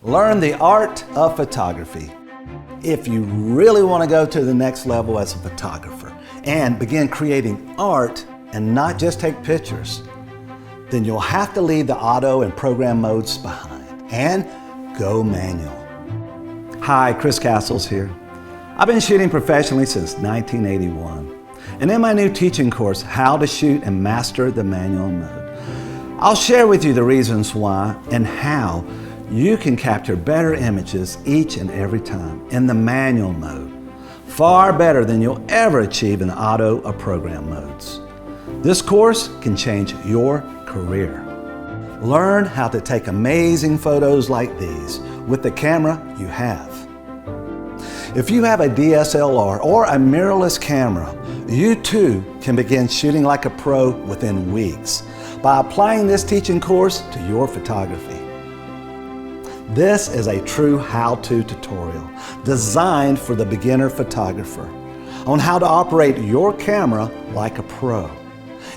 Learn the art of photography. If you really want to go to the next level as a photographer and begin creating art and not just take pictures, then you'll have to leave the auto and program modes behind and go manual. Hi, Chris Cassels here. I've been shooting professionally since 1981. And in my new teaching course, How to Shoot and Master the Manual Mode, I'll share with you the reasons why and how you can capture better images each and every time in the manual mode, far better than you'll ever achieve in the auto or program modes. This course can change your career. Learn how to take amazing photos like these with the camera you have. If you have a DSLR or a mirrorless camera, you too can begin shooting like a pro within weeks by applying this teaching course to your photography. This is a true how-to tutorial designed for the beginner photographer on how to operate your camera like a pro,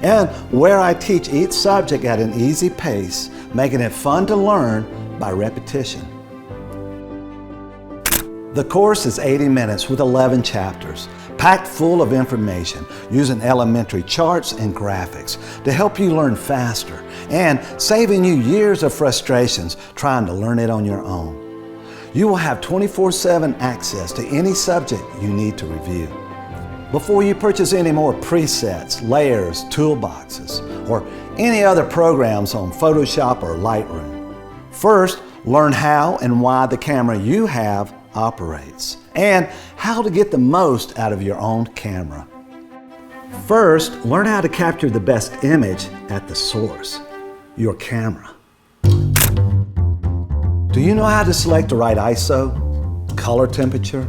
and where I teach each subject at an easy pace, making it fun to learn by repetition. The course is 80 minutes with 11 chapters, packed full of information using elementary charts and graphics to help you learn faster and saving you years of frustrations trying to learn it on your own. You will have 24/7 access to any subject you need to review. Before you purchase any more presets, layers, toolboxes, or any other programs on Photoshop or Lightroom, first learn how and why the camera you have operates and how to get the most out of your own camera. First, learn how to capture the best image at the source, your camera. Do you know how to select the right ISO, color temperature,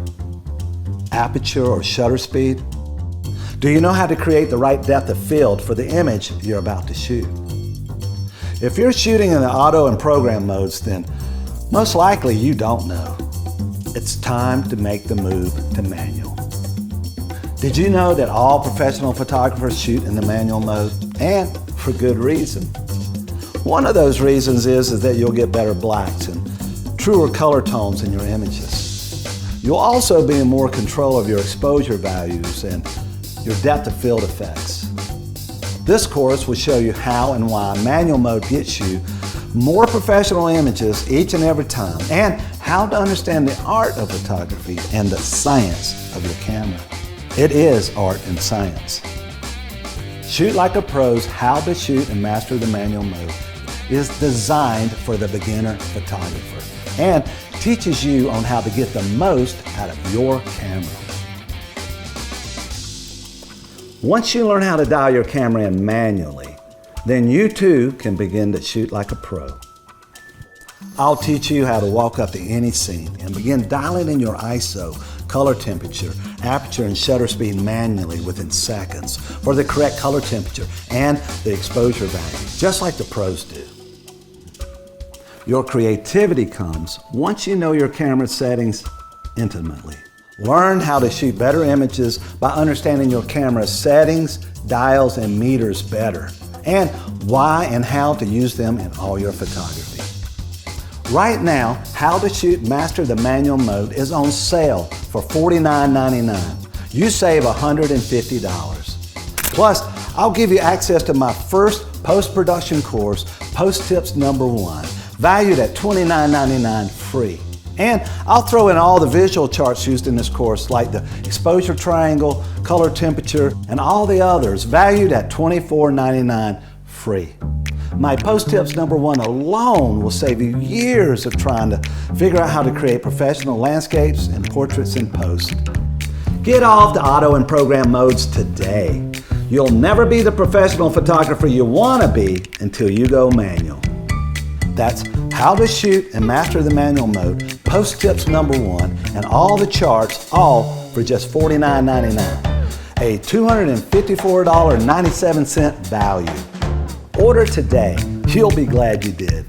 aperture or shutter speed? Do you know how to create the right depth of field for the image you're about to shoot? If you're shooting in the auto and program modes, then most likely you don't know. It's time to make the move to manual. Did you know that all professional photographers shoot in the manual mode? And for good reason. One of those reasons is that you'll get better blacks and truer color tones in your images. You'll also be in more control of your exposure values and your depth of field effects. This course will show you how and why manual mode gets you more professional images each and every time, and how to understand the art of photography and the science of your camera. It is art and science. Shoot Like a Pro's How to Shoot and Master the Manual Mode is designed for the beginner photographer and teaches you on how to get the most out of your camera. Once you learn how to dial your camera in manually, then you too can begin to shoot like a pro. I'll teach you how to walk up to any scene and begin dialing in your ISO, color temperature, aperture, and shutter speed manually within seconds for the correct color temperature and the exposure value, just like the pros do. Your creativity comes once you know your camera settings intimately. Learn how to shoot better images by understanding your camera's settings, dials, and meters better, and why and how to use them in all your photography. Right now, How to Shoot Master the Manual Mode is on sale for $49.99. You save $150. Plus, I'll give you access to my first post-production course, Post Tips #1, valued at $29.99 free. And I'll throw in all the visual charts used in this course, like the exposure triangle, color temperature, and all the others, valued at $24.99 free. My Post Tips #1 alone will save you years of trying to figure out how to create professional landscapes and portraits in post. Get off the auto and program modes today. You'll never be the professional photographer you want to be until you go manual. That's How to Shoot and Master the Manual Mode, Post Tips #1, and all the charts, all for just $49.99, a $254.97 value. Order today. You'll be glad you did.